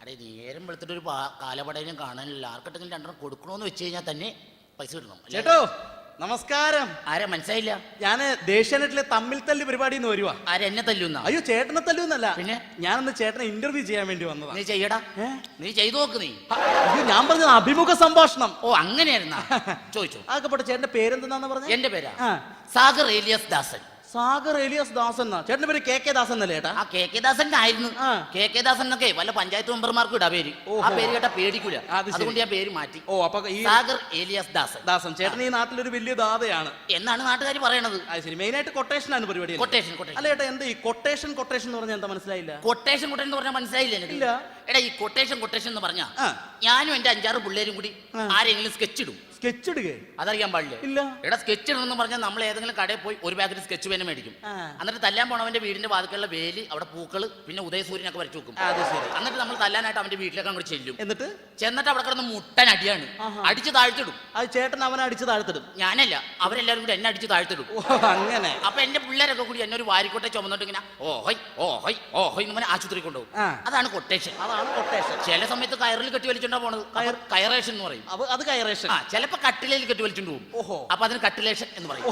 അടേ നേരം വെളുത്തിട്ട് ഒരു കാലപടയിലും കാണാനില്ല. ആർക്കെട്ടെങ്കിലും രണ്ടെണ്ണം കൊടുക്കണോന്ന് വെച്ച് കഴിഞ്ഞാൽ തന്നെ പൈസ കിട്ടണം. ചേട്ടോ നമസ്കാരം. ആരെ മനസ്സിലായില്ല? ഞാന് ദേശീയനെറ്റിലെ തമ്മിൽ തല്ല് പരിപാടി വരുവാ. ആരെ എന്നെ തല്ലുന്ന? അയ്യോ ചേട്ടനെ തല്ലൂന്നല്ല, പിന്നെ ഞാനൊന്ന് ചേട്ടനെ ഇന്റർവ്യൂ ചെയ്യാൻ വേണ്ടി വന്നതാ. നീ ചെയ്യടാ, നീ ചെയ്തു നോക്ക്. നീ അയ്യോ ഞാൻ പറഞ്ഞത് അഭിമുഖ സംഭാഷണം. ഓ അങ്ങനെയായിരുന്നാ? ചോദിച്ചു. അതൊക്കെ പോട്ടെ, ചേട്ടന്റെ പേരെന്താന്ന് പറഞ്ഞത്? എന്റെ പേരാ സാഗർ ഏലിയാസ് ദാസൻ. സാഗർ ഏലിയാസ് ദാസൻ. ചേട്ടന്റെ പേര് കെ ദാസൻ എന്നല്ലേ ചേട്ടാ? ആ കെ ദാസൻ ആയിരുന്നു. കെ ദാസൻ എന്നൊക്കെ വല്ല പഞ്ചായത്ത് മെമ്പർമാർക്കും ഇടാ പേര്. ആ പേര് കേട്ടാ പേടിക്കൂല, അതുകൊണ്ട് ഞാൻ പേര് മാറ്റി. ഓ അപ്പൊ സാഗർ ഏലിയാസ് ദാസൻ. ദാസൻ ചേട്ടൻ ഈ നാട്ടിലൊരു വലിയ ദാതയാണ് എന്നാണ് നാട്ടുകാർ പറയണത്. അത് ശരി. മെയിൻ ആയിട്ട് കൊട്ടേഷൻ ആണ് പരിപാടി. കൊട്ടേഷൻ അല്ല ചേട്ടാ, എന്താ ഈ കൊട്ടേഷൻ എന്ന് പറഞ്ഞാൽ എന്താ മനസ്സിലായില്ല? കൊട്ടേഷൻ എന്ന് പറഞ്ഞാൽ മനസ്സിലായില്ല എനിക്ക്. എടാ ഈ കൊട്ടേഷൻ എന്ന് പറഞ്ഞാ ഞാനും എന്റെ 5-6 പിള്ളേരും കൂടി ആരെങ്കിലും സ്കെച്ച് ഇടും. സ്കെച്ച് ഇടുക അതറിയാൻ പാടില്ല. ഇല്ല. എടാ സ്കെച്ച് ഇടണമെന്ന് പറഞ്ഞാൽ നമ്മൾ ഏതെങ്കിലും കടയിൽ പോയി ഒരു പാക്കറ്റ് സ്കെച്ച് പേന മേടിക്കും. എന്നിട്ട് തല്ലാൻ പോണവന്റെ വീടിന്റെ വാതിലുള്ള വേലി, അവിടെ പൂക്കള്, പിന്നെ ഉദയസൂര്യനൊക്കെ വരച്ചു വെക്കും. എന്നിട്ട് നമ്മൾ തല്ലാനായിട്ട് അവന്റെ വീട്ടിലേക്ക് അങ്ങോട്ട് ചെല്ലും. ചെന്നിട്ട് അവിടെ കിടന്ന് മുട്ടൻ അടിയാണ്, അടിച്ച് താഴ്ത്തിടും. അത് ചേട്ടൻ അവനെ അടിച്ച് താഴ്ത്തിടും? ഞാനല്ല, അവരെല്ലാരും കൂടി എന്നെ അടിച്ച് താഴ്ത്തിടും. അങ്ങനെ. അപ്പൊ എന്റെ പിള്ളേരൊക്കെ കൂടി എന്നെ ഒരു വാരിക്കോട്ടെ ചുമന്നിട്ട് ഇങ്ങനെ ഓഹോയ് ഓഹോയ് ഓഹോയ് എന്ന് ആശുപത്രി കൊണ്ടുപോകും. അതാണ് കൊട്ടേഷൻ. ചില സമയത്ത് കയറിൽ കെട്ടി വലിച്ചോണ്ടാ പോണത്. കയറേഷൻ എന്ന് പറയും. അത് കയറേഷൻ. ചിലപ്പോ കട്ടിലയിൽ കെട്ടി വലിച്ചോണ്ട് പോകും. ഓഹോ. അപ്പൊ അതിന് കട്ടിലേഷൻ എന്ന് പറയും.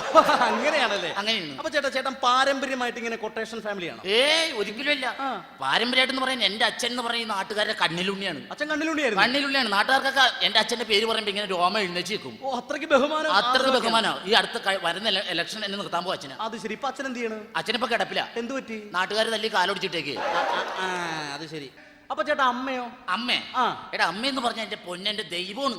അങ്ങനെയാണല്ലേ? അങ്ങനെയാണ്. അപ്പൊ ചേട്ടൻ പാരമ്പര്യമായിട്ട് ഇങ്ങനെ കൊട്ടേഷൻ ഫാമിലിയാണോ? ഒരിക്കലും ഇല്ല. പാരമ്പര്യമായിട്ട് എന്ന് പറയാൻ എന്റെ അച്ഛൻ എന്ന് പറയുന്ന നാട്ടുകാരുടെ കണ്ണിലുണ്ണിയാണ്. അച്ഛൻ കണ്ണിലുണ്ണിയാണ്. നാട്ടുകാർക്കൊക്കെ എന്റെ അച്ഛന്റെ പേര് പറയുമ്പോ ഇങ്ങനെ രോമ എഴുന്നേച്ച് വെക്കും. അത്രയ്ക്ക് ബഹുമാനം. അത്രയ്ക്ക് ബഹുമാനം. ഈ അടുത്ത വരുന്ന ഇലക്ഷൻ എന്നെ നിർത്താൻ പോകും അച്ഛന്. അത് ശരി. ഇപ്പൊ അച്ഛൻ എന്ത് ചെയ്യണം? അച്ഛനിപ്പോ കിടപ്പില്ല. എന്ത് പറ്റി? നാട്ടുകാർ തല്ലി കാലൊടിച്ചിട്ടേക്ക്. അത് ശരി. അപ്പൊ ചേട്ടാ അമ്മയോ? അമ്മേ? എടാ അമ്മ എന്ന് പറഞ്ഞാൽ എന്റെ പൊന്നെന്റെ ദൈവമാണ്.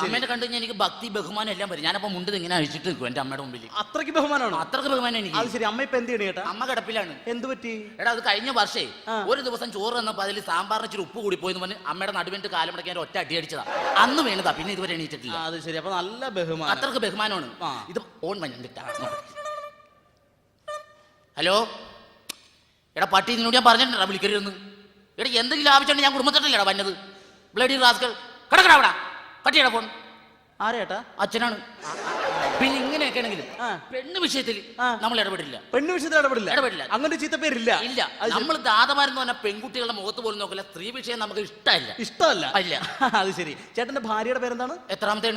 അമ്മേനെ കണ്ടു കഴിഞ്ഞാൽ എനിക്ക് ഭക്തി ബഹുമാനം എല്ലാം വരും. ഞാനപ്പോ മുണ്ട് ഇങ്ങനെ അഴിച്ചിട്ട് നിൽക്കും എന്റെ അമ്മയുടെ മുമ്പിൽ. അത്രയ്ക്ക് ബഹുമാനമാണ്? അത്രയ്ക്ക് ബഹുമാനം എനിക്ക്. അത് ശരി. അമ്മ ഇപ്പൊ എന്ത് ചെയ്യണം ചേട്ടാ? അമ്മ കിടപ്പിലാണ്. എന്ത് പറ്റി? എടാ അത് കഴിഞ്ഞ വർഷേ ഒരു ദിവസം ചോറ് തന്നപ്പോ അതിൽ സാമ്പാറിന് ഇച്ചിരി ഉപ്പ് കൂടി പോയെന്ന് പറഞ്ഞ് അമ്മയുടെ നടുവിന്റെ കാലമടക്കാൻ ഒറ്റ അടി അടിച്ചതാ. അന്ന് വീണതാ, പിന്നെ ഇതുവരെ എണീറ്റിട്ടില്ല. അത് ശരി. അപ്പൊ നല്ല ബഹുമാനം. അത്രയ്ക്ക് ബഹുമാനമാണ്. ഇത് ഓൺ വന്നിട്ടാ. ഹലോ എടാ പട്ടി, നിന്നോട് ഞാൻ പറഞ്ഞിട്ടുണ്ടാ വിളിക്കരുതെന്ന്. എടാ എന്തെങ്കിലും ആവശ്യമുണ്ട്, ഞാൻ കുടുംബത്തിലല്ലടാ വന്നത്. ബ്ലഡി റാസ്കൽ കിടക്കടാ അവിടെ. പട്ടിയുടെ ഫോൺ. ആരേട്ടാ? അച്ഛനാണ്. പിന്നെ ഇങ്ങനെയൊക്കെ ആണെങ്കിലും പെണ്ണ് വിഷയത്തിൽ നമ്മൾ ഇടപെടില്ല. പെണ്ണ് വിഷയത്തിൽ ഇടപെടില്ല. അങ്ങനെ ചീത്ത പേരില്ല. ഇല്ല. നമ്മൾ ദാതമാരെന്ന് പറഞ്ഞാൽ പെൺകുട്ടികളുടെ മുഖത്ത് പോലും നോക്കില്ല. സ്ത്രീ വിഷയം നമുക്ക് ഇഷ്ടമല്ല. അല്ല. അത് ശരി. ചേട്ടന്റെ ഭാര്യയുടെ പേരെന്താണ്? എത്രാമത്തെ?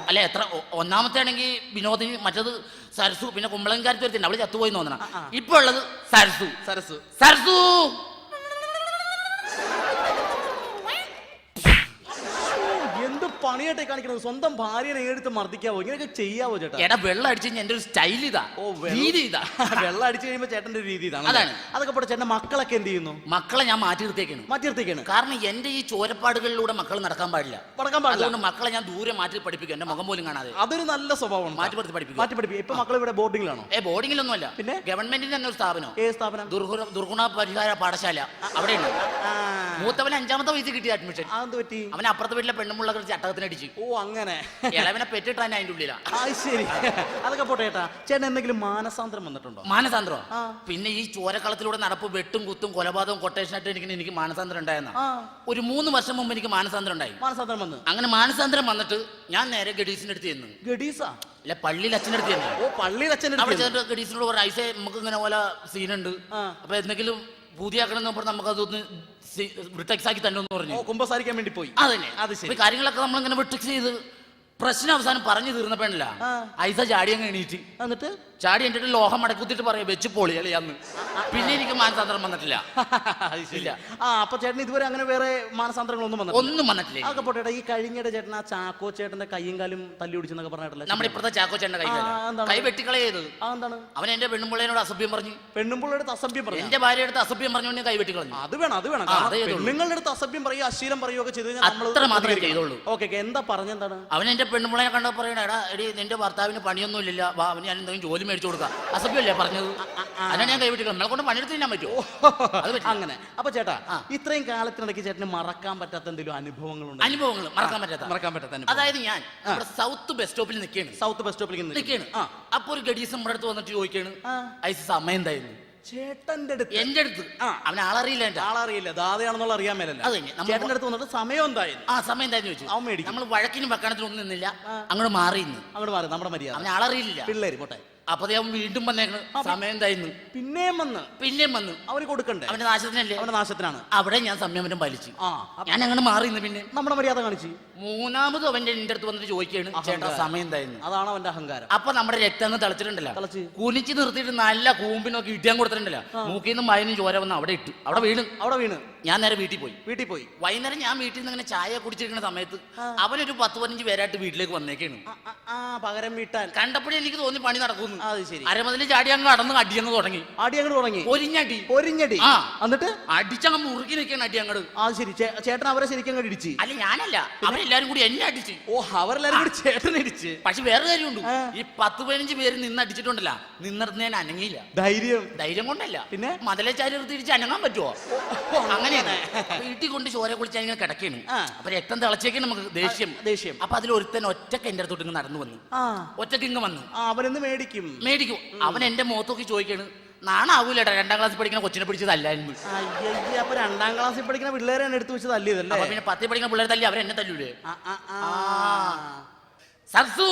അല്ല എത്ര? ഒന്നാമത്തെ ആണെങ്കിൽ വിനോദിനി, മറ്റത് സരസു, പിന്നെ കുമ്പളങ്കാരത്ത് വരുത്തിണ്ട്, അവള് ചത്തുപോയി തോന്നണം. ഇപ്പൊ ഉള്ളത് സരസു. പണിയായിട്ട് കാണിക്കുന്നത്. സ്വന്തം ഭാര്യനെ എടുത്ത് മർദ്ദിക്കാവോ? ഇങ്ങനെയൊക്കെ ചെയ്യാവോ ചേട്ടാ? എടാ വെള്ളം അടിച്ചു കഴിഞ്ഞാൽ എന്റെ ഒരു സ്റ്റൈൽ ഇതാ. രീതി ഇതാ. വെള്ളം അടിച്ചു കഴിയുമ്പോ ചേട്ടന്റെ രീതി ഇതാണ്. അതാണ്. അതൊക്കെ പോട്ടെ, ചേട്ടന്റെ മക്കളൊക്കെ എന്ത് ചെയ്യുന്നു? മക്കളെ ഞാൻ മാറ്റി നിർത്തിയേക്കാണ്. കാരണം എന്റെ ഈ ചോരപ്പാടുകളിലൂടെ മക്കൾ നടക്കാൻ പാടില്ല. അതുകൊണ്ട് മക്കളെ ഞാൻ ദൂരെ മാറ്റി പഠിപ്പിക്കും, എന്റെ മുഖം പോലും കാണാതെ. അതൊരു നല്ല സ്വഭാവമാണ്. മാറ്റി പഠിപ്പിക്കും. ഇപ്പൊ മക്കൾ ഇവിടെ ബോർഡിംഗിലാണോ? ബോർഡിംഗിലൊന്നും അല്ല. പിന്നെ ഗവൺമെന്റിന്റെ തന്നെ ഒരു സ്ഥാപനം. ഏത് സ്ഥാപനം? ദുർഗുണ പരിഹാര പാഠശാല. അവിടെയുണ്ട്. മൂത്തവന് 5ാമത്തെ വയസ്സിൽ കിട്ടിയ അഡ്മിഷൻ. അവൻ അപ്പുറത്തെ വീട്ടിലെ പെണ്ണുമുള്ള ചട്ടകത്തിനടിച്ചു. ഓ അങ്ങനെ. ഇളവനെ പെറ്റിട്ടാൻ അതിന്റെ ഉള്ളിലാ. ശരി. അതൊക്കെ പോട്ടെ ചേട്ടാ. ചേട്ടൻ എന്തെങ്കിലും മാനസാന്തരം വന്നിട്ടുണ്ടോ? മാനസാന്തരോ? പിന്നെ ഈ ചോരക്കളത്തിലൂടെ നടപ്പ്, വെട്ടും കുത്തും കൊലപാതകവും കൊട്ടേഷനായിട്ട് എനിക്ക് മാനസാന്തരം ഉണ്ടായെന്ന. ഒരു 3 വർഷം മുമ്പ് എനിക്ക് മാനസാന്തരം ഉണ്ടായി. അങ്ങനെ മാനസാന്തരം വന്നിട്ട് ഞാൻ നേരെ ഗഡീസിന്റെ അടുത്ത് ചെന്നു. ഗഡീസാ? അല്ല, പള്ളിയിൽ അച്ഛനടുത്ത് തന്നെ. ഓ പള്ളിയിൽ അച്ഛൻ. അവിടെ ചെന്നിട്ട് ഗഡീസിനോട് പറഞ്ഞ ഐസേ നമുക്ക് ഇങ്ങനെ പോലെ സീനുണ്ട്, അപ്പൊ എന്തെങ്കിലും പൂതിയാക്കണം പറഞ്ഞ് നമുക്ക് അതൊന്ന് ബ്രിട്ടക്സ് ആക്കി തന്നെ എന്ന് പറഞ്ഞു. കുമ്പസാരിക്കാൻ വേണ്ടി പോയി. അതന്നെ. അത് ശരി. കാര്യങ്ങളൊക്കെ നമ്മളിങ്ങനെ ബ്രിട്ടക്സ് ചെയ്ത് പ്രശ്നം അവസാനം പറഞ്ഞു തീർന്നപ്പോഴല്ല ഐസ ചാടി അങ്ങ് എണീറ്റ്. എന്നിട്ട് ചാടി എന്നിട്ട് ലോഹം മടക്കുത്തിട്ട് പറയാം വെച്ച് പൊളിയല്ലേ അന്ന്. പിന്നെ എനിക്ക് മാനസാന്തരം വന്നിട്ടില്ല. അപ്പൊ ചേട്ടൻ ഇതുവരെ അങ്ങനെ വേറെ മാനസാന്തരങ്ങളൊന്നും വന്നിട്ടില്ല. അതൊക്കെ പോട്ടെ. ഈ കഴിഞ്ഞിടെ ചേട്ടൻ ആ ചാക്കോ ചേട്ടന്റെ കയ്യും കാലും തല്ലി ഒടിച്ചെന്നൊക്കെ പറഞ്ഞിട്ടില്ല? നമ്മുടെ ഇപ്പഴത്തെ ചാക്കോ ചേട്ടന്റെ കൈ വെട്ടിക്കളയത്. എന്താണ്? അവൻ എന്റെ പെണ്ണുമ്പിള്ളേനോട് അസഭ്യം പറഞ്ഞു. പെണ്ണുമ്പിള്ളയുടെ അസഭ്യം പറഞ്ഞു? എന്റെ ഭാര്യയുടെ അടുത്ത് അസഭ്യം പറഞ്ഞു കൈ വെട്ടിക്കളഞ്ഞു. അത് വേണം. പെണ്ണുങ്ങളുടെ അടുത്ത് അസഭ്യം പറയുക, അശ്ലീലം പറയുകയൊക്കെ ചെയ്ത് അത്ര മാത്രമേ ചെയ്തോളൂ. ഓക്കെ. എന്താ പറഞ്ഞെന്താണ്? അവൻ എന്റെ പെണ്ണുമ്പിള്ളനെ കണ്ട പറയണ, എടാ എടി നിന്റെ ഭർത്താവിന് പണിയൊന്നും ഇല്ല, അവന് ഞാൻ എന്തെങ്കിലും ജോലി മേടിച്ചു കൊടുക്കാം. അസഭ്യമല്ലേ പറഞ്ഞത്? അതിനാണ് ഞാൻ കൈവിട്ടില്ല. നമ്മളെ കൊണ്ട് പണിയെടുത്ത് തിന്നാൻ പറ്റുമോ? അങ്ങനെ. അപ്പൊ ചേട്ടാ, ഇത്രയും കാലത്തിനിടയ്ക്ക് ചേട്ടന് മറക്കാൻ പറ്റാത്ത എന്തെങ്കിലും അനുഭവങ്ങളുണ്ട്? അനുഭവങ്ങൾ മറക്കാൻ പറ്റാത്ത. അതായത് ഞാൻ സൗത്ത് ബസ് സ്റ്റോപ്പിൽ നിൽക്കുകയാണ്. അപ്പൊ ഒരു ഗഡീസ് നമ്മുടെ അടുത്ത് വന്നിട്ട് ചോദിക്കാണ്, ഐസ് സമയം എന്തായിരുന്നു? ചേട്ടന്റെ അടുത്ത്? എന്റെ അടുത്ത്. അവന് ആളറിയില്ല. ദാതയാണെന്നുള്ള അറിയാൻ മേലല്ല. ചേട്ടന്റെ അടുത്ത് വന്നിട്ട് സമയം എന്തായിരുന്നു? സമയം എന്തായിരുന്നു ചോദിച്ചു. നമ്മൾ വഴക്കിനും വക്കാണത്തിനും ഒന്നും നിന്നില്ല, അങ്ങോട്ട് മാറി. നമ്മുടെ മര്യാദ. അവന് ആളറിയില്ല. പിള്ളേര് പോട്ടെ. അപ്പൊ അവൻ വീണ്ടും വന്നേക്കണ് സമയം എന്തായിരുന്നു പിന്നെയും വന്ന് അവര് കൊടുക്കണ്ടേ? അവന്റെ നാശത്തിനല്ലേ? അവന്റെ നാശത്തിനാണ്. അവിടെ ഞാൻ സംയമനം പാലിച്ചു. ഞാൻ അങ്ങനെ മാറി നിന്ന് പിന്നെ നമ്മുടെ മര്യാദ കാണിച്ചു. മൂന്നാമത് അവന്റെ എന്റെ അടുത്ത് വന്നിട്ട് ചോദിക്കുകയാണ്, ചേട്ടാ സമയം എന്തായിരുന്നു? അതാണ് അവന്റെ അഹങ്കാരം. അപ്പൊ നമ്മുടെ രക്തം തിളച്ചിട്ടുണ്ടല്ലോ, കുനിച്ച് നിർത്തിയിട്ട് നല്ല കൂമ്പിനൊക്കെ ഇട്ടാൻ കൊടുത്തിട്ടുണ്ടല്ലോ, മൂക്കിന്നും മയനും ചോര വന്ന് അവിടെ ഇട്ടു, അവിടെ വീണ് ഞാൻ നേരെ വീട്ടിൽ പോയി. വൈകുന്നേരം ഞാൻ വീട്ടിൽ നിന്ന് ഇങ്ങനെ ചായ കുടിച്ചിരിക്കുന്ന സമയത്ത് അവനൊരു 10-15 പേരായിട്ട് വീട്ടിലേക്ക് വന്നേക്കാണ് പകരം വീട്ടാൻ. കണ്ടപ്പോഴേ എനിക്ക് തോന്നി പണി നടക്കുന്നു. അരമതിൽ ചാടി അങ്ങ് കടന്ന് അടിയങ്ങ് തുടങ്ങി. പൊരിഞ്ഞടി. എന്നിട്ട് അടിച്ചങ്ങ് മുറുക്കി നിൽക്കണം അടി അങ്ങോട്ട്. അത് ശരി, ചേട്ടൻ അവരെ ശരിക്കും അങ്ങോട്ട് ഇടിച്ച്? അല്ല, ഞാനല്ല, അവരെല്ലാരും കൂടി എന്നെ അടിച്ച്. അവരെല്ലാരും കൂടി ചേട്ടനെ ഇടിച്ച്. പക്ഷെ വേറെ കാര്യമുണ്ട്, ഈ 10-15 പേര് നിന്ന് അടിച്ചിട്ടുണ്ടല്ല, നിന്നിടത്ത് ഞാൻ അനങ്ങിയില്ല. ധൈര്യം കൊണ്ടല്ല, പിന്നെ മതലച്ചാരി തിരിച്ച് അനങ്ങാൻ പറ്റുമോ? അങ്ങനെയാണ്. വീട്ടിൽ കൊണ്ട് ചോര കുളിച്ചാൽ ഇങ്ങനെ കിടക്കാണ്. അപ്പൊ രക്തം തിളച്ചേക്കാണ് നമുക്ക് ദേഷ്യം. അപ്പൊ അതിലൊരുത്തൻ ഒറ്റക്ക് എന്റെ അടുത്തോട്ട് ഇങ്ങ് നടന്നു വന്നു. ഒറ്റക്ക് ഇങ്ങ് വന്നു. അവനെന്ന് മേടിക്കും. അവൻ എന്റെ മുഖത്തൊക്കെ ചോദിക്കാണ്, നാണാവൂലേട്ടാ 2ാം ക്ലാസ്സിൽ പഠിക്കുന്ന കൊച്ചിനെ പിടിച്ച് തല്ലായിരുന്നു. അപ്പൊ 2ാം ക്ലാസ്സിൽ പഠിക്കുന്ന പിള്ളേരെ എടുത്തു വെച്ച് തല്ലിയതല്ലേ? പിന്നെ 10ൽ പഠിക്കുന്ന പിള്ളേരെ തല്ലി അവരെന്നെ തല്ലൂലേ? സർസു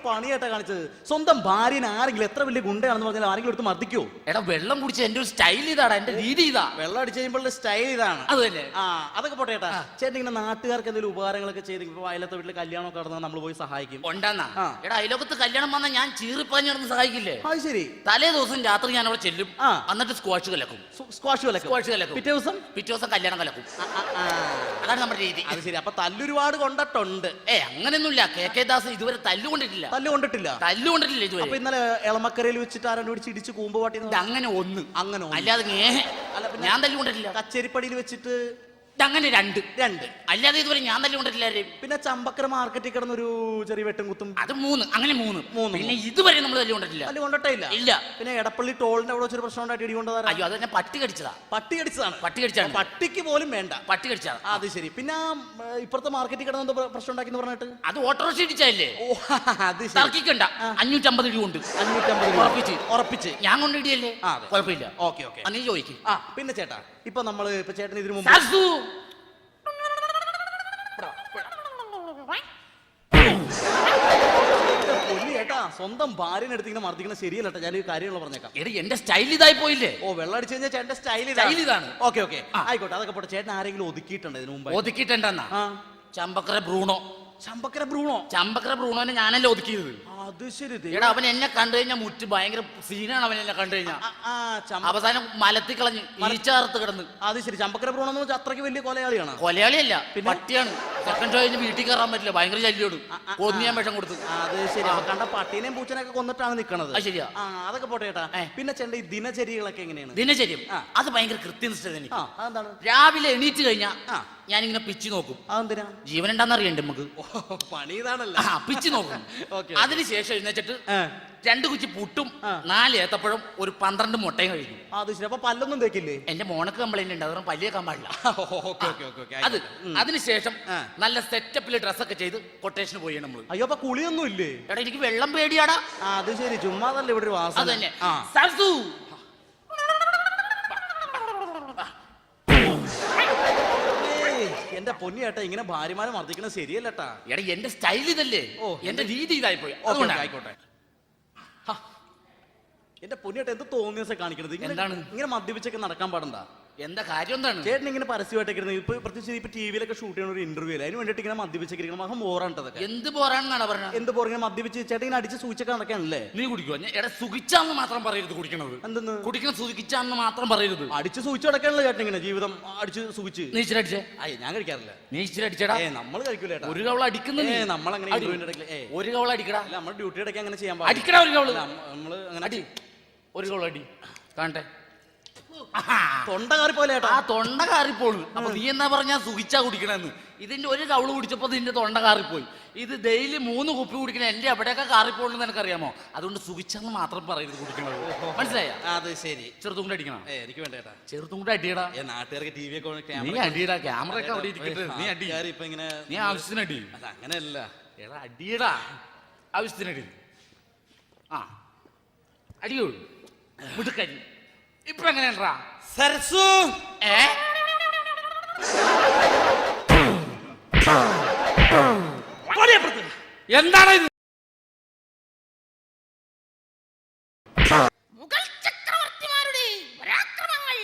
പണിയായിട്ടാ കാണിച്ചത്. സ്വന്തം ഭാര്യനെ ആരെങ്കിലും എത്ര വലിയ ഗുണ്ടയാണെന്ന് പറഞ്ഞാൽ ആരെങ്കിലും എടുത്ത് മർദ്ദിക്കോ? എടാ, വെള്ളം കുടിച്ച എന്റെ ഒരു സ്റ്റൈൽ ഇതാണ്, എന്റെ രീതി ഇതാ. വെള്ളം അടിച്ചു കഴിയുമ്പോൾ സ്റ്റൈൽ ഇതാണ്. അത് തന്നെ. അതൊക്കെ പോട്ടെ ചേട്ടാ. ചേട്ടൻ ഇങ്ങനെ നാട്ടുകാർക്ക് എന്തെങ്കിലും ഉപകാരങ്ങളൊക്കെ ചെയ്ത് ഇപ്പൊ അയലത്തെ വീട്ടിൽ കല്യാണമൊക്കെ നടന്നാൽ നമ്മൾ പോയി സഹായിക്കും. ഉണ്ടെന്നാ? എടാ, അയലോകത്ത് കല്യാണം വന്നാൽ ഞാൻ ചീറിപ്പാഞ്ഞ് നടന്ന് സഹായിക്കില്ലേ? അത് ശരി. തലേ ദിവസം രാത്രി ഞാൻ അവിടെ ചെല്ലും, എന്നിട്ട് സ്ക്വാഷ് കലക്കും. പിറ്റേ ദിവസം കല്യാണം കലക്കും. അതാണ് നമ്മുടെ രീതി. അത് ശരി. അപ്പൊ തല്ലൊരുപാട് കൊണ്ടിട്ടുണ്ട്? അങ്ങനെയൊന്നുമില്ല. കെ ദാസ് ഇതുവരെ തല്ലുകൊണ്ടിട്ടില്ല ഇതുവരെ. അപ്പൊ ഇന്നലെ എളമക്കരയിൽ വെച്ചിട്ട് ആരാണ്ട് പിടിച്ച് ഇടിച്ച് കൂമ്പ് പാട്ടി? അങ്ങനെ ഒന്ന് അല്ലാതെ ഞാൻ തല്ലുകൊണ്ടിട്ടില്ല. കച്ചേരിപ്പടിയിൽ വെച്ചിട്ട് അങ്ങനെ രണ്ട് അല്ലാതെ ഇതുവരെ ഞാൻ തല്ലുകൊണ്ടിട്ടില്ല. പിന്നെ ചമ്പക്കര മാർക്കറ്റിൽ കിടന്നൊരു ചെറിയ വെട്ടും കുത്തും, അത് 3. പിന്നെ ഇതുവരെ നമ്മൾ തല്ലുകൊണ്ടിട്ടേ ഇല്ല. പിന്നെ എടപ്പള്ളി ടോളിന്റെ അവിടെ വെച്ചൊരു പ്രശ്നം ഉണ്ടായിട്ട് ഇടികൊണ്ടതാ. അയ്യോ, അതെന്നെ പട്ടി കടിച്ചതാണ്. പട്ടിക്ക് പോലും വേണ്ട, പട്ടി കടിച്ചതാണ്. അത് ശരി. പിന്നെ ഇപ്പുറത്തെ മാർക്കറ്റിൽ കിടന്ന പ്രശ്നം ഉണ്ടാക്കി പറഞ്ഞിട്ട് അത് ഓട്ടോറിക്ഷ ഇടിച്ചല്ലേ? അത് തർക്കിക്കണ്ട. 550 ഇടി കൊണ്ട് 550 ഉറപ്പിച്ച് ഞാൻ കൊണ്ട് ഇടിയല്ലേ? കുഴപ്പമില്ല. ഓക്കെ. നീ ചോദിക്കും. പിന്നെ ചേട്ടാ, ഇപ്പൊ നമ്മള് ചേട്ടൻ ഇതിനു മുമ്പ് സ്വന്തം ഭാര്യനെ എടുത്ത് ഇങ്ങനെ മർദ്ദിക്കണ ശരിയല്ല. ഞാൻ കാര്യങ്ങൾ പറഞ്ഞേക്കാം. എന്റെ സ്റ്റൈൽ ഇതായി പോയില്ലേ? വെള്ളം അടിച്ചു കഴിഞ്ഞാൽ ചേട്ടന്റെ സ്റ്റൈൽ ഇതാണ്. ഓക്കെ ആയിക്കോട്ടെ. അതൊക്കെ പോട്ടെ. ചേട്ടൻ ആരെങ്കിലും ഒതുക്കിയിട്ടുണ്ട് ഇതിനു മുമ്പ്? ഒതുക്കിയിട്ടുണ്ടെന്നാ? ചമ്പക്കര ബ്രൂണോനെ ഞാനല്ലേ ഒതുക്കിയത്. അത് ശരി. എടാ, അവൻ എന്നെ കണ്ടു കഴിഞ്ഞാൽ മുറ്റ് ഭയങ്കര സീനാണ്. അവൻ എന്നെ കണ്ടു കഴിഞ്ഞാൽ അവസാനം മലത്തി കളഞ്ഞ് ഈച്ചാർത്ത് കിടന്ന്. അത് ശരി. ചമ്പക്കര ബ്രൂണോ എന്ന് വെച്ചാൽ അത്രയ്ക്ക് വലിയ കൊലയാളിയാണ്? കൊലയാളിയല്ല, പട്ടിയാണ്. സെക്കൻഡ് ഷോ കഴിഞ്ഞ് വീട്ടിൽ കയറാൻ പറ്റില്ല, ഭയങ്കര ശല്യോട് കൊന്നിയാൻ വിഷം കൊടുത്ത്. അത് ശരി. കണ്ട പട്ടീനെയും പൂച്ചനെയൊക്കെ കൊന്നിട്ടാണ് നിൽക്കണത്. ശരിയാ. അതൊക്കെ പോട്ടെ ചേട്ടാ. പിന്നെ ചേട്ടൻ ഈ ദിനചര്യകളൊക്കെ എങ്ങനെയാണ്? ദിനചര്യം അത് ഭയങ്കര കൃത്യനിഷ്ഠത എനിക്ക്. രാവിലെ എണീറ്റ് കഴിഞ്ഞാ ഞാനിങ്ങനെ പിച്ച് നോക്കും. അതെന്തിനാ? ജീവൻ ഉണ്ടാന്ന് അറിയണ്ടേ നമുക്ക്? പണി ഇതാണല്ലോ. പിച്ച് നോക്കും. അതിനുശേഷം എഴുന്നേച്ചിട്ട് 2 കുച്ചി പുട്ടും 4 ഏത്തപ്പഴം ഒരു 12 മുട്ടയും കഴിക്കും. അത് ശരി. അപ്പൊ പല്ലൊന്നും തേക്കില്ലേ? എന്റെ മോണക്ക് കംപ്ലൈന്റ് ഉണ്ട്, അതുകൊണ്ട് പല്ല് കേൾക്കാൻ പാടില്ല. അതിനുശേഷം നല്ല സെറ്റപ്പില് ഡ്രസ്സൊക്കെ ചെയ്ത് കൊട്ടേഷന് പോയി നമ്മൾ. അയ്യോ, അപ്പൊ കുളിയൊന്നും ഇല്ലേ? എടാ, എനിക്ക് വെള്ളം പേടിയാടാ. അത് ശരി. ചുമ്മാതല്ലേ ഇവിടെ ഒരു വാസന. അത് തന്നെ. സർസു എന്റെ പൊന്നിയേട്ടാ, ഇങ്ങനെ ഭാര്യമാരെ മർദ്ദിക്കണത് ശരിയല്ലട്ടാ. എടാ, എന്റെ സ്റ്റൈൽ ഇതല്ലേ? എന്റെ രീതി ഇതായി പോയി. ആയിക്കോട്ടെ. എന്റെ പൊന്നിയേട്ടാ, എന്ത് തോന്നിയ കാണിക്കണത്? എന്താണ് ഇങ്ങനെ മദ്യപിച്ചൊക്കെ നടക്കാൻ പാടണ്ട? എന്താ കാര്യം? എന്താണ് ചേട്ടൻ ഇങ്ങനെ പരസ്യമായിട്ടൊക്കെ ഇപ്പൊ പ്രത്യേകിച്ച് ഇപ്പൊ ടിവിയിലൊക്കെ ഷൂട്ട് ചെയ്യുന്ന ഒരു ഇന്റർവ്യൂ അതിന് വേണ്ടിട്ട് ഇങ്ങനെ മദ്യപിച്ചിരിക്കണം? മഹം ബോറാണ്ടതൊക്കെ. എന്ത് ബോറാണെന്നാണ് പറഞ്ഞത്? എന്ത് ബോർ? ഇങ്ങനെ മദ്യപിച്ച് ചേട്ടൻ ഇങ്ങനെ അടിച്ച് സൂചിച്ചൊക്കെ നടക്കാനല്ലേ? നീ കുടിക്കുവോ? എടാ, സുഖിച്ചാന്ന് മാത്രം പറയരുത് കുടിക്കണത്. എന്തെന്ന്? കുടിക്കണം സുഖിച്ചാന്ന് മാത്രം പറയരുത്. അടിച്ച് സൂചിച്ച് നടക്കാനല്ലേ ചേട്ടൻ ഇങ്ങനെ ജീവിതം അടിച്ച് സുഖിച്ച്? നീ ഇച്ചിരി അടിച്ചേ? ഞാൻ കഴിക്കാറില്ല. നീ ഇച്ചിരി അടിച്ചടാ. നമ്മൾ കഴിക്കൂല. ഒരു കവള അടിക്കുന്ന നമ്മളങ്ങനെ ഒരു കവള അടിക്കടാ. നമ്മുടെ ഡ്യൂട്ടി ഇടയ്ക്ക് അങ്ങനെ ചെയ്യാൻ അടിക്കടാ. ഒരു കവള് നമ്മള് അങ്ങനെ അടി. ഒരു കവള അടി കാണട്ടെ. തൊണ്ട കാറിപ്പോലെ. ആ തൊണ്ട കാറിപ്പോളൂ. അപ്പൊ നീ എന്നാ പറഞ്ഞാ സുഖിച്ചാ കുടിക്കണെന്ന്? ഇതിന്റെ ഒരു കവള് കുടിച്ചപ്പോ നിന്റെ തൊണ്ട കാറിപ്പോയി. ഇത് ഡെയിലി 3 കുപ്പി കുടിക്കണ എന്റെ എവിടെയൊക്കെ കാറിപ്പോണെന്ന് എനിക്കറിയാമോ? അതുകൊണ്ട് സുഖിച്ചെന്ന് മാത്രം പറയരുത് കുടിക്കണത്. മനസ്സിലായ? അത് ശരി. ചെറുതും കൂടെ അടിക്കണം. എനിക്ക് വേണ്ടേട്ടാ. ചെറുതും കൂടെ അടിയടാ. നാട്ടുകാർക്ക് ടി വി ഒക്കെ നീ അടിയടാ. ക്യാമറ ഒക്കെ അവിടെ ഇരിക്കട്ടെ. നീ അടി. ഇപ്പൊ ഇങ്ങനെ നീ ആവശ്യത്തിന് അടി. അങ്ങനെയല്ല. എടാ, അടിയടാ. ആവശ്യത്തിന് അടി. അടിയോ മുടുക്കരി. ഇപ്പൊ എങ്ങനെയാ സർസു? ഏ എന്താണ് ഇത്? മുഗൾ ചക്രവർത്തിമാരുടെ പരാക്രമങ്ങൾ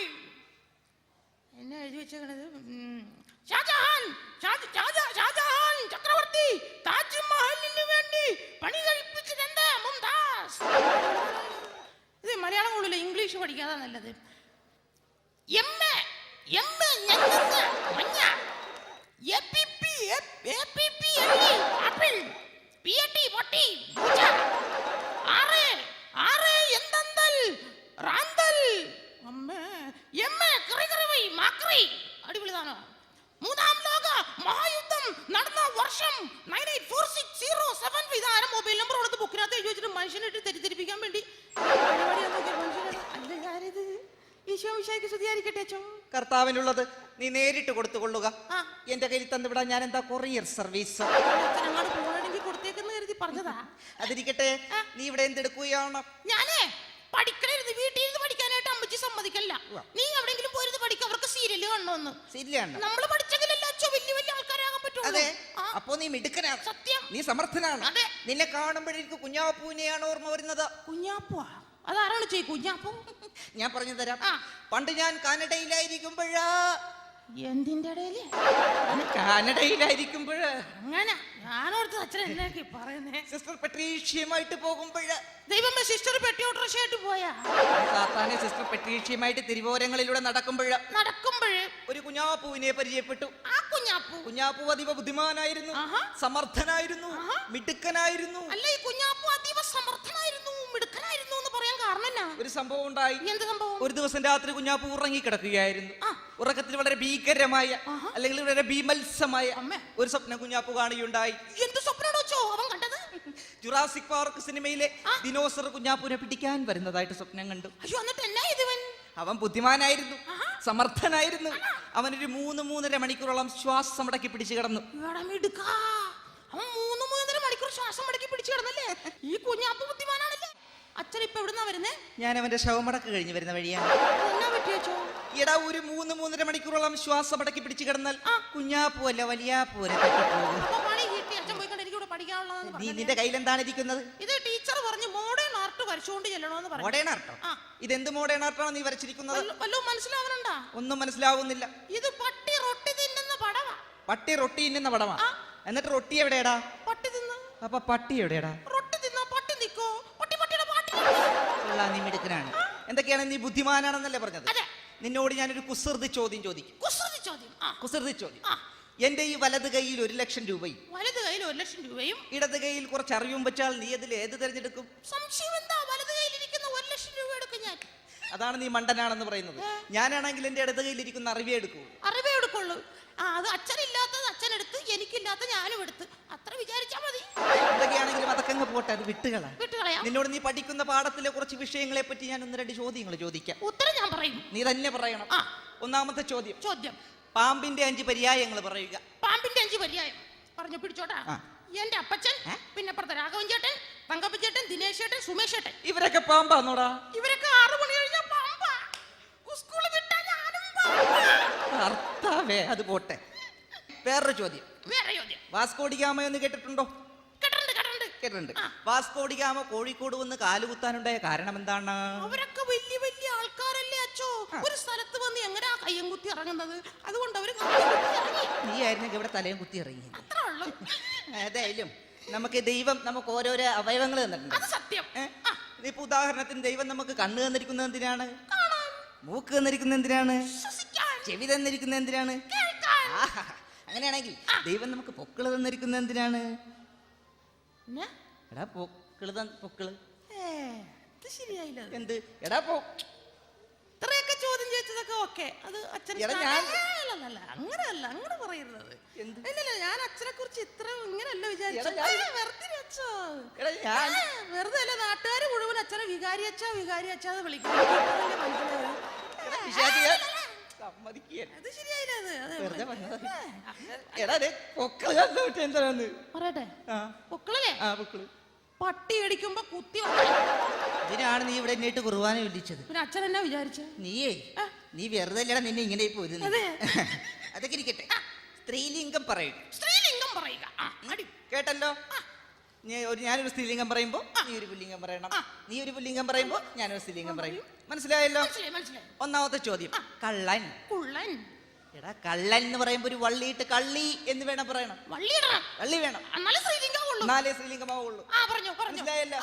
എന്നെ എഴുതി വെച്ചേക്കണത്. ഷാജഹാൻ ചക്രവർത്തി താജ്മഹലിന് വേണ്ടി പണി കഴിപ്പിച്ചത് മുംതാസ്. ഇത് മലയാളം കൊള്ളില്ല, ഇംഗ്ലീഷ് പഠിക്കാതാ നല്ലത്. അടിപൊളിതാണോ? മൂന്നാം ലോക മഹായുദ്ധം നടന്ന വർഷം 984607. ഇതാരും മൊബൈൽ നമ്പർ കൊടുത്ത് ബുക്കിനകത്ത് എഴുതി വെച്ചിട്ട് മനുഷ്യനിട്ട് തെറ്റിദ്ധരിപ്പിക്കാൻ വേണ്ടി കർത്താവിനുള്ളത് നീ നേരിട്ട് കൊടുത്തുകൊള്ളുക. എന്റെ കയ്യിൽ തന്നുവിടാ, ഞാൻ എന്താ കൊറിയർ സർവീസ്. കൊടുത്തേക്കെന്ന് കരുതി പറഞ്ഞതാ. അതിരിക്കട്ടെ, നീ ഇവിടെ എന്തെടുക്കുകയാണ്? ഞാനേ പഠിക്കണരുത്, വീട്ടിൽ ഇരുന്ന് പഠിക്കാനായിട്ട് അമ്മച്ചി സമ്മതിക്കല്ല. നീ എവിടെയെങ്കിലും പോയിരുന്ന് പഠിക്കുക, അവർക്ക് സീരിയല് കാണണമെന്ന്. സീരിയലാണ് നമ്മള് പഠിച്ചെങ്കിലല്ല അച്ഛോ വലിയ വലിയ ആൾക്കാരാകാൻ പറ്റുള്ളൂ. അതെ, അപ്പോ നീ മിടുക്കനാണ്. സത്യം, നീ സമർത്ഥനാണ്. അതെ. നിന്നെ കാണുമ്പോഴേക്ക് കുഞ്ഞാപ്പൂവിനെയാണ് ഓർമ്മ വരുന്നത്. കുഞ്ഞാപ്പുവാ? അതാരാണ് ചെയ് കുഞ്ഞാപ്പു? ഞാൻ പറഞ്ഞു തരാം. പണ്ട് ഞാൻ കാനഡയിലായിരിക്കുമ്പോഴാ. എന്തിന്റെ ഇടയില്? കാനഡയിലായിരിക്കുമ്പോഴ് അങ്ങനെ ഞാനോർത്ത് അച്ഛൻ എന്നൊക്കെ പറയുന്നേ. സിസ്റ്റർ പെട്രീഷ്യയുമായിട്ട് പോകുമ്പോഴ്. ദൈവമേ, സിസ്റ്റർ പെട്ടി ഓട്ടോറിക്ഷയായിട്ട് പോയാ? സാത്താനെ സിസ്റ്റർ പെട്രീഷ്യയുമായിട്ട് തിരുവോരങ്ങളിലൂടെ നടക്കുമ്പോഴ് ഒരു കുഞ്ഞാപ്പൂവിനെ പരിചയപ്പെട്ടു. ആ കുഞ്ഞാപ്പൂ അതീവ ബുദ്ധിമാനായിരുന്നു, സമർത്ഥനായിരുന്നു, മിടുക്കനായിരുന്നു. അല്ല, ഈ കുഞ്ഞാപ്പൂ അതീവ സമർത്ഥനായിരുന്നു, മിടുക്കനായിരുന്നു എന്ന് പറയാൻ കാരണം എന്നാ? ഒരു സംഭവം ഉണ്ടായി. എന്ത് സംഭവം? ഒരു ദിവസം രാത്രി കുഞ്ഞാപ്പൂ ഉറങ്ങിക്കിടക്കുകയായിരുന്നു. ഉറക്കത്തിൽ വളരെ ഭീകരമായ, അല്ലെങ്കിൽ വളരെ ഭീമത്സമായ ഒരു സ്വപ്നം കുഞ്ഞാപ്പൂ കാണുകയുണ്ടായി. എന്ത് സ്വപ്നം വെച്ചോ അവൻ കണ്ടത്? ജുറാസിക് പാർക്ക് സിനിമയിലെ ദിനോസർ കുഞ്ഞാപ്പൂനെ പിടിക്കാൻ വരുന്നതായിട്ട് സ്വപ്നം കണ്ടു. അയ്യോ, എന്നിട്ട് എന്നാ ഇവൻ? അവൻ ബുദ്ധിമാനായിരുന്നു, സമർത്ഥനായിരുന്നു. അവനൊരു 3-3.5 മണിക്കൂറോളം ശ്വാസം അടക്കി പിടിച്ചു കിടന്നു. അവൻ 3-3.5 മണിക്കൂർ ശ്വാസം അടക്കി പിടിച്ചു കിടന്നല്ലേ? ഈ കുഞ്ഞാപ്പൂ ബുദ്ധിമാനാണല്ലേ? അച്ഛൻ ഇപ്പൊ എവിടുന്നാ വരുന്നേ? ഞാൻ അവന്റെ ശവമടക്ക് കഴിഞ്ഞ് വരുന്ന വഴിയാണ്. എന്നാ പറ്റിയോ? എടാ, ഒരു 3-3.5 മണിക്കൂറോളം ശ്വാസം അടക്കി പിടിച്ചു കിടന്നാൽ കുഞ്ഞാപ്പൂ അല്ല വലിയാപ്പൂ വരെ തട്ടിപ്പോകും. നീ നിന്റെ കയ്യിൽ എന്താണ് ഇരിക്കുന്നത്? ഇത് ടീച്ചർ പറഞ്ഞു മോഡേൺ ആർട്ട് വരച്ചുകൊണ്ട് ചെല്ലണോന്ന് പറഞ്ഞു. മോഡേൺ ആർട്ടോ? ഇതെന്ത് മോഡേൺ ആർട്ടാണ് നീ വരച്ചിരിക്കുന്നത്? വല്ലതും മനസ്സിലാവണുണ്ടാ? ഒന്നും മനസ്സിലാവുന്നില്ല. ഇത് പട്ടി റൊട്ടി തിന്നുന്ന പടവാ. പട്ടി റൊട്ടി തിന്നുന്ന പടവാ? എന്നിട്ട് റൊട്ടി എവിടെയാടാ? പട്ടി തിന്ന്. അപ്പൊ പട്ടി എവിടെയാടാ? റൊട്ടി തിന്നാ പട്ടി നിക്കോ? പട്ടിയുടെ പാട്ടി. നീ മിടുക്കനാണ്. എന്തൊക്കെയാണ്, നീ ബുദ്ധിമാനാണെന്നല്ലേ പറഞ്ഞത്? നിന്നോട് ഞാനൊരു കുസൃതി ചോദ്യം ചോദിക്കും. കുസൃതി ചോദ്യം. എന്റെ ഈ വലത് കൈയിൽ 1 ലക്ഷം രൂപയും വലത് കയ്യിൽ 1 ലക്ഷം രൂപയും ഇടത് കൈയിൽ കുറച്ച് അറിവും വെച്ചാൽ നീ അതിൽ ഏത് തിരഞ്ഞെടുക്കും? സംശയം എന്താ? വലത് കയ്യിലിരിക്കുന്ന 1 ലക്ഷം രൂപ എടുക്കും ഞാൻ. അതാണ് നീ മണ്ടനാണെന്ന് പറയുന്നത്. ഞാനാണെങ്കിൽ എന്റെ ഇടത് കയ്യിലിരിക്കുന്ന അറിവേ എടുക്കുള്ളൂ. അത് അച്ഛനില്ലാത്തത് അച്ഛനെടുത്ത്, എനിക്കില്ലാത്ത ഞാനും എടുത്ത്, അത്ര വിചാരിച്ചാ മതി. എന്തൊക്കെയാണെങ്കിലും അതൊക്കെ അങ്ങ് പോട്ടെ, അത് വിട്ടുകളയാം. നിന്നോട് നീ പഠിക്കുന്ന പാഠത്തിലെ കുറച്ച് വിഷയങ്ങളെ പറ്റി ഞാൻ 1-2 ചോദ്യങ്ങൾ ചോദിക്കാം. ഉത്തരം ഞാൻ പറയും, നീ തന്നെ പറയണം. ഒന്നാമത്തെ ചോദ്യം, പാമ്പിന്റെ 5 പര്യായങ്ങൾ പറയുക. പാമ്പിന്റെ 5 പര്യായം പറഞ്ഞു പിടിച്ചോട്ടാ. എന്റെ അപ്പച്ചൻ, പിന്നെ അപ്പുറത്തെ രാഘവൻ ചേട്ടൻ, തങ്കപ്പൻ ചേട്ടൻ, ദിനേശ് ചേട്ടൻ, സുമേഷ് ചേട്ടൻ. ഇവരൊക്കെ പാമ്പാന്നോടാ? ഇവരൊക്കെ 6 മണി കഴിഞ്ഞാ പാമ്പാ. സ്കൂളിൽ വിട്ടാ ഞാനും പാമ്പാ. അർത്ഥവേ, അത് പോട്ടെ. വേറൊരു ചോദ്യം. വാസ്കോ ഡി ഗാമ എന്ന് കേട്ടിട്ടുണ്ടോ? കേട്ടിട്ടുണ്ട്. വാസ്കോ ഡി ഗാമ കോഴിക്കോട് വന്ന് കാലുകുത്താനുണ്ടായ കാരണം എന്താണ്? അവരൊക്കെ വലിയ വലിയ ആൾക്കാരല്ലേ അച്ഛോ. ഒരു സ്ഥലത്ത് വന്ന് എങ്ങനെയാ കയ്യും കുത്തി ഇറങ്ങുന്നത്? അതുകൊണ്ട് അവര് നീ ആയിരുന്നെങ്കിൽ ഇവിടെ തലയും കുത്തി ഇറങ്ങി. ഏതായാലും നമുക്ക് ഓരോരോ അവയവങ്ങൾ തന്നിട്ടുണ്ട്. അത് സത്യം. ഇപ്പൊ ഉദാഹരണത്തിന് ദൈവം നമുക്ക് കണ്ണ് തന്നിരിക്കുന്നത് എന്തിനാണ്? മൂക്ക് തന്നിരിക്കുന്നത് എന്തിനാണ്? ചെവി തന്നിരിക്കുന്നത് എന്തിനാണ്? അങ്ങനെയാണെങ്കിൽ ദൈവം നമുക്ക് പൊക്കിള് തന്നിരിക്കുന്നത് എന്തിനാണ്? എടാ പൊക്കിള് ശരിയായില്ല. എന്ത് എടാ ഇത്രയൊക്കെ ചോദ്യം ചോദിച്ചതൊക്കെ ഓക്കെ. അത് അച്ഛൻ അങ്ങനെയല്ല, അങ്ങനെ പറയരുത്. ഇല്ലല്ല, ഞാൻ അച്ഛനെ കുറിച്ച് ഇത്ര ഇങ്ങനെയല്ല വിചാരിച്ചു. വെറുതെ അല്ല, നാട്ടുകാര് മുഴുവൻ അച്ഛനെ വികാരി അച്ഛാന്ന് വിളിക്കുന്നത്. അത് ശരിയായില്ല. പറയട്ടെ, പൊക്കിളല്ലേ പട്ടി അടിക്കുമ്പോ കുത്തി. ഇതിനാണ് നീ ഇവിടെ എന്നിട്ട് കുർബാന വിളിച്ചത്. പിന്നെ അച്ഛൻ എന്നാ വിചാരിച്ച? നീ വെറുതെ അല്ലടാ നിന്നെ ഇങ്ങനെ പോരുന്നത്. അതൊക്കെ ഇരിക്കട്ടെ. സ്ത്രീലിംഗം പറയും. സ്ത്രീലിംഗം പറയുക. അടി. കേട്ടല്ലോ? ഞാനൊരു സ്ത്രീലിംഗം പറയുമ്പോ നീ ഒരു പുല്ലിംഗം പറയണം. നീ ഒരു പുല്ലിംഗം പറയുമ്പോ ഞാനൊരു സ്ത്രീലിംഗം പറയും. മനസ്സിലായല്ലോ? മനസ്സിലായി. ഒന്നാമത്തെ ചോദ്യം, കള്ളൻ. കുള്ളൻ. എടാ, കള്ളൻ എന്ന് പറയുമ്പോ ഒരു വള്ളിയിട്ട് കള്ളി എന്ന് വേണം പറയണം. വള്ളി വേണം, നല്ല സ്ത്രീലിംഗമുള്ളൂ. എന്നാലേ സ്ത്രീലിംഗമാവുള്ളൂ. പറഞ്ഞു. മനസ്സിലായല്ലോ?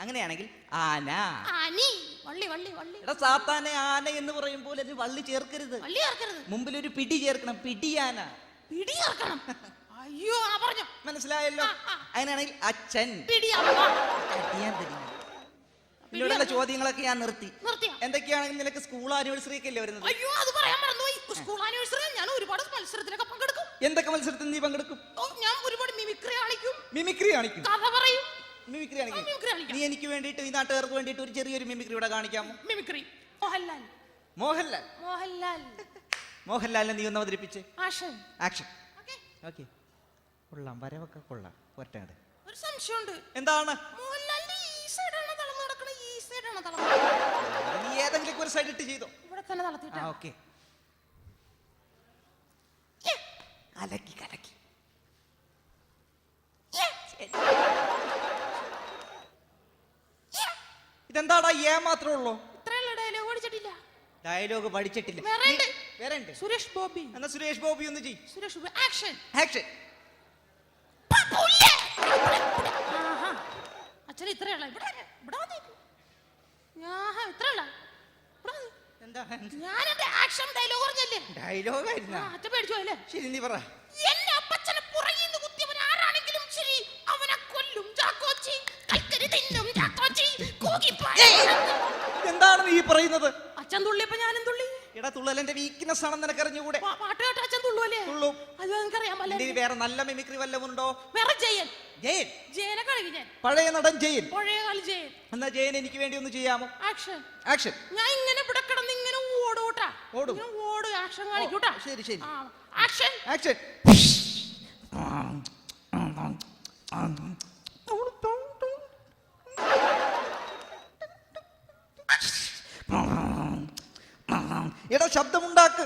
അങ്ങനെയാണെങ്കിൽ ആന. വള്ളി. എടാ, സാത്താനെ ആന എന്ന് പറയുമ്പോൾ ഒരു വള്ളി ചേർക്കരുത്, മുമ്പിൽ ഒരു പിടി ചേർക്കണം. പിടിയാന. പിടി ചേർക്കണം. അയ്യോ, പറഞ്ഞു. മനസ്സിലായല്ലോ? അങ്ങനെയാണെങ്കിൽ അച്ഛൻ. പിന്നീടുള്ള ചോദ്യങ്ങളൊക്കെ ഞാൻ നിർത്തി. നിർത്തിയോ? എന്തൊക്കെയാണെങ്കിൽ നിനക്ക് സ്കൂൾ ആനിവേഴ്സറി ഒക്കെ അല്ലേ വരുന്നത്? അയ്യോ, അത് പറയാൻ മറന്നുപോയി. സ്കൂൾ ആനിവേഴ്സറി ഞാൻ ഒരുപാട് മത്സരത്തിലൊക്കെ പങ്കെടുക്കും. എന്തൊക്കെ മത്സരത്തിൽ നീ പങ്കെടുക്കും? ഞാൻ ഒരുപാട് മിമിക്രി കാണിക്കും. കഥ പറയും. മിമിക്രി കാണിക്കും. നീ എനിക്ക് വേണ്ടിയിട്ട്, ഈ നാട്ടുകാർക്ക് വേണ്ടിയിട്ട് ഒരു ചെറിയൊരു മിമിക്രി ഇവിടെ കാണിക്കാമോ? മിമിക്രി. മോഹൻലാലിനെ നീ ഒന്ന് അവതരിപ്പിച്ച്. ആക്ഷൻ. ഓക്കേ. കൊള്ളാം, വരവൊക്കെ കൊള്ളാം. ഒറ്റങ്ങട് ഒരു സംശയമുണ്ട്. എന്താണ്? മോഹൻലാലിന്റെ ഈ സൈഡാണോ തളർന്നു നടക്കണേ, ഈ സൈഡാണോ തളർന്നു? നീ ഏതെങ്കിലും ഒരു സൈഡ് ഇട്ട് ചെയ്തോ. ഇവിടെ തന്നെ തളർത്തിട്ടാ. ഓക്കേ. കലക്കി. ഇതെന്താടാ മാത്രമേ ഉള്ളൂ? ഇത്രയുള്ള ഡയലോഗ് പഠിച്ചിട്ടില്ല. ഡയലോഗ് പഠിച്ചിട്ടില്ല. വേറെ ഉണ്ട്. സുരേഷ് ഗോപി. എന്നാ സുരേഷ് ഗോപി ഒന്ന് ചെയ്യ്. സുരേഷ് ഗോപി. ആക്ഷൻ. അച്ഛൻ ഇത്രയുള്ള ഞാൻ എന്റെ ആക്ഷൻ ഡയലോഗ് പറഞ്ഞല്ലേ? ഡയലോഗ് അച്ഛൻ പേടിച്ചു അല്ലേ? ശരി, നീ പറ. എന്റെ അപ്പച്ചനെ പുറകിൽ നിന്ന് കുത്തിയവൻ ആരാണെങ്കിലും ശരി, അവനെ കൊല്ലും ചാക്കോച്ചി. കൈക്കരി തിന്നും ചാക്കോച്ചി. എന്താണ് നീ പറയുന്നത്? അച്ഛൻ തുള്ളിയപ്പോ ഞാനും തുള്ളി. എടാ, തുള്ളലിന്റെ വീക്ക്നെസ് ആണെന്ന് നിനക്ക് അറിഞ്ഞുകൂടെ? പാട്ട് കേട്ട അച്ഛൻ തുള്ളുവല്ലേ? തുള്ളും. അത് എനിക്കറിയാമല്ലേ? വേറെ നല്ല മിമിക്രി വല്ലതുണ്ടോ? വേറെ ജയൻ. ജയനെ കളിക്കും ഞാൻ. പഴയ നടൻ ജയൻ. പഴയകാല ജയൻ. എന്നാ ജയൻ എനിക്ക് വേണ്ടി ഒന്ന് ചെയ്യാമോ? ആക്ഷൻ. ഞാൻ ഇങ്ങനെ ഇവിടെ കിടന്ന് ഇങ്ങനെ ഓടൂട്ടാ. ഓടും. ആക്ഷൻ കാണിക്കൂട്ടാ. ശരി. ആക്ഷൻ. എടാ, ശബ്ദമുണ്ടാക്ക്.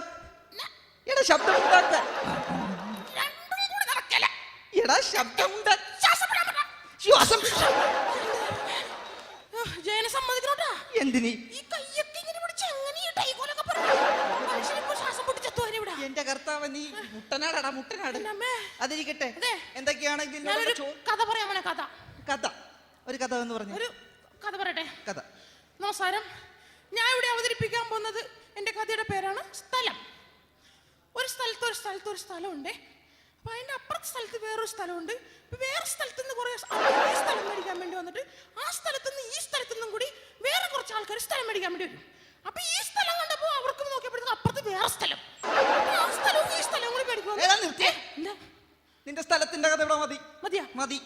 രണ്ടും കൂടി നടക്കല. ശ്വാസം. ജയനെ സമ്മതിക്കണോട്ടാ. എന്തിനി? ഈ കയ്യൊക്കെ ഇങ്ങനെ പിടിച്ച് എങ്ങനെ ഈ ടൈക്കോലൊക്കെ പറഞ്ഞു? മനുഷ്യനിപ്പോ ശ്വാസം പൊട്ടിച്ചെത്തുവാൻ ഇവിടെ. എന്റെ കർത്താവ്, നീ മുട്ടനാടാ, മുട്ടനാട്. അതിരിക്കട്ടെ. എന്തൊക്കെയാണെങ്കിലും ഞാനൊരു കഥ പറയാമോ? കഥ. ഒരു കഥ എന്ന് പറഞ്ഞു. ഒരു കഥ പറയട്ടെ. കഥ. നമസ്കാരം. ഞാൻ ഇവിടെ അവതരിപ്പിക്കാൻ പോകുന്നത് എൻ്റെ കഥയുടെ പേരാണ് സ്ഥലം. ഒരു സ്ഥലത്ത് ഒരു സ്ഥലമുണ്ട്. അപ്പൊ അതിന്റെ അപ്പുറത്തെ സ്ഥലത്ത് വേറൊരു സ്ഥലമുണ്ട്. വേറെ സ്ഥലത്ത് നിന്ന് കുറെ സ്ഥലം മേടിക്കാൻ വേണ്ടി വന്നിട്ട് ആ സ്ഥലത്ത് നിന്ന് ഈ സ്ഥലത്തു നിന്നും കൂടി വേറെ കുറച്ച് ആൾക്കാർ സ്ഥലം മേടിക്കാൻ വേണ്ടി വരും. അപ്പൊ ഈ സ്ഥലം കണ്ടപ്പോ അവർക്ക് നോക്കിയപ്പോഴത്തേക്ക് അപ്പുറത്ത് വേറെ സ്ഥലം. ആ സ്ഥലവും ഈ സ്ഥലവും കൂടി മേടിക്കും. നിന്റെ സ്ഥലത്തിന്റെ കഥ ഇവിടെ മതി.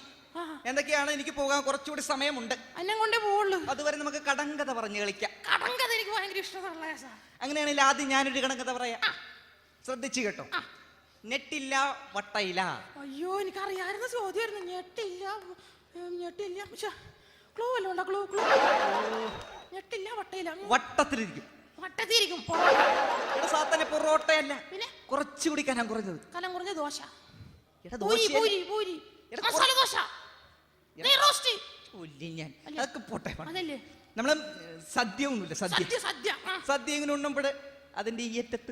എന്തൊക്കെയാണ്? എനിക്ക് പോകാൻ കുറച്ചുകൂടി സമയമുണ്ട്. എന്നെ കൊണ്ടേ പോവുള്ളൂ. അതുവരെ നമുക്ക് കടങ്കഥ പറഞ്ഞു കളിക്കാം. കടങ്കഥ എനിക്ക് ഭയങ്കര ഇഷ്ടമുള്ള. അങ്ങനെയാണെങ്കിൽ ആദ്യം ഞാനൊരു കടങ്കഥ പറയാം. ശ്രദ്ധിച്ചു കേട്ടോ. നെട്ടില്ല വട്ടയില്ല. അയ്യോ, എനിക്കറിയാവുന്ന ചോദ്യമായിരുന്നു. ഞെട്ടില്ല. ക്ലൂ വല്ലോ ഉണ്ടോ? ക്ലൂ. ഞെട്ടില്ല വട്ടയില്ല. വട്ടത്തിലിരിക്കും. വട്ടത്തിരിക്കും. സാത്താനെ പൊറോട്ടയല്ല, പിന്നെ കുറച്ചുകൂടി കനം കുറഞ്ഞത്. കനം കുറഞ്ഞ ദോശ. പൂരി. മസാല ദോശ. അതൊക്കെ പോട്ടെ. നമ്മള് സദ്യ ഒന്നുമില്ല. സദ്യ ഇങ്ങനെ ഉണ്ണുമ്പോൾ അതിന്റെ ഈ അറ്റത്ത്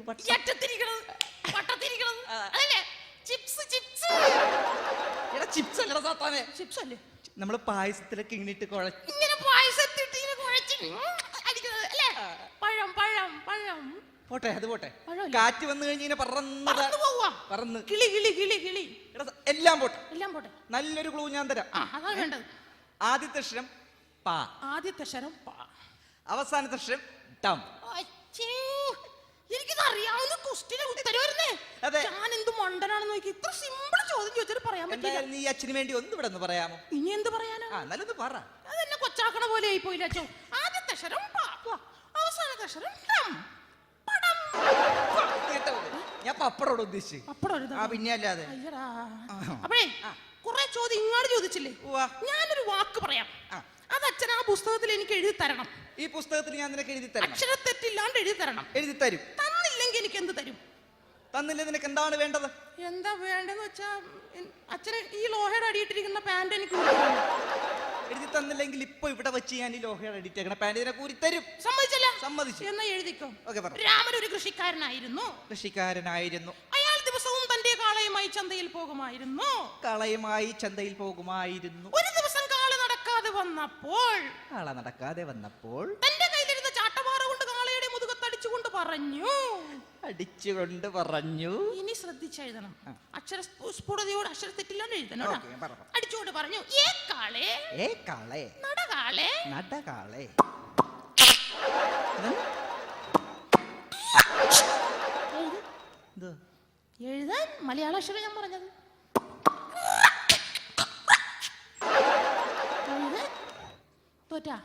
ചിപ്സ് അല്ല സാത്താനെ. ചിപ്സ് അല്ലേ? നമ്മള് പായസത്തിലൊക്കെ ഇങ്ങനെ കുഴച്ച് പോട്ടെ. അത് പോട്ടെ. കാറ്റ് വന്നു കഴിഞ്ഞാൽ പറന്ന് കിളി. എല്ലാം പോട്ടെ. നല്ലൊരു ക്ലൂ ഞാൻ തരാം. ആദ്യത്തെ അക്ഷരം പാ. അവസാനത്തെ അക്ഷരം ടം. എനിക്കിതറിയാവുന്ന ക്വസ്റ്റ്യന് ഉത്തരം വരുന്നേ. ഞാൻ എന്ത് മണ്ടനാണെന്ന് നോക്കി. ഇത്ര സിമ്പിൾ ചോദ്യം ചോദിച്ചിട്ട് പറയാൻ പറ്റില്ല. നീ അച്ഛന് വേണ്ടി ഒന്ന് ഇവിടെ ഒന്ന് പറയാമോ? ഇനി എന്ത് പറയാനാ? നല്ലൊന്ന് പറ. അതെന്നെ കൊച്ചാക്കണ പോലെ ആയി പോയില്ല അച്ഛൻ. ആദ്യത്തെ അക്ഷരം അവസാനത്തെ അക്ഷരം ഞാൻ പപ്പടോട് ഉദ്ദേശിച്ചു. പിന്നെ അല്ലാതെ. അപ്പഴേ കുറെ ചോദ്യം ഇങ്ങോട്ട് ചോദിച്ചില്ലേ? ഞാനൊരു വാക്ക് പറയാം. അത് അച്ഛൻ ആ പുസ്തകത്തിൽ എനിക്ക് എഴുതി തരണം. ഈ പുസ്തകത്തിൽ ഞാൻ നിനക്ക് എഴുതി തരാം. അക്ഷരത്തെറ്റില്ലാണ്ട് എഴുതി തരണം. എഴുതി തരും. തന്നില്ലെങ്കിൽ എനിക്ക് എന്ത് തരും? തന്നില്ല, നിനക്ക് എന്താണ് വേണ്ടത്? എന്താ വേണ്ടെന്ന് വെച്ചാ അച്ഛന് ഈ ലോഹയുടെ അടിയിട്ടിരിക്കുന്ന പാന്റ് എനിക്ക് എഴുതി തന്നില്ലെങ്കിൽ ഇപ്പൊ ഇവിടെ വെച്ച് ഞാൻ ഈ ലോഹയുടെ അടിയിട്ടേക്കണ പാന്റ് നിനക്ക് ഊരി തരും. സമ്മതിച്ചില്ല? സമ്മതിച്ചു. എന്നാ എഴുതിക്കോ. ഓക്കേ, പറ. രാമൻ ഒരു കൃഷിക്കാരനായിരുന്നു. കൃഷിക്കാരനായിരുന്നു. അയാൾ ദിവസവും തന്റെ കാളയുമായി ചന്തയിൽ പോകുമായിരുന്നു. കളയുമായി ചന്തയിൽ പോകുമായിരുന്നു. ഒരു ദിവസം കാള നടക്കാതെ വന്നപ്പോൾ തന്റെ കയ്യിലിരുന്ന ചാട്ടവാറ കൊണ്ട് കാളയുടെ മുതുകത്ത് അടിച്ചുകൊണ്ട് പറഞ്ഞു. ഇനി ശ്രദ്ധിച്ചെഴുതണം. അക്ഷര സ്ഫുടതയോട് അക്ഷര തെറ്റില്ലാണ്ട് എഴുതണം. ഓക്കേ, പറ. അടിച്ചുകൊണ്ട് പറഞ്ഞു, ഏ കാളെ നടകാളെ. എഴുതാൻ മലയാള അക്ഷരം ഞാൻ പറഞ്ഞത്. തോറ്റാ?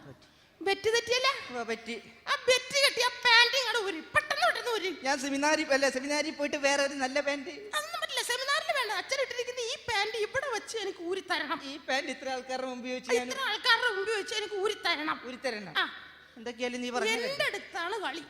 ബെറ്റ് തെറ്റിയല്ല? പറ്റി. ആ ബെറ്റ് കെട്ടിയ പാന്റ് ഇങ്ങോട്ട് ഊരി, പെട്ടെന്ന് ഊരി. ഞാൻ സെമിനാരിൽ പോയിട്ട് വേറെ ഒരു നല്ല പാന്റ്. അതൊന്നും പറ്റില്ല, സെമിനാറിൽ വേണ്ട. അച്ഛൻ ഇട്ടിരിക്കുന്ന ഈ പാന്റ് ഇവിടെ വെച്ച് എനിക്ക് ഊരി തരണം. ഈ പാന്റ് ഇത്ര ആൾക്കാരുടെ മുമ്പിൽ വെച്ച് ഇത്ര ആൾക്കാരുടെ മുമ്പിൽ വെച്ച് എനിക്ക് ഊരി തരണം. ഊരി തരണം. ആ, എന്തൊക്കെയാലും നീ പറഞ്ഞു. എന്റെ അടുത്താണ് കളി.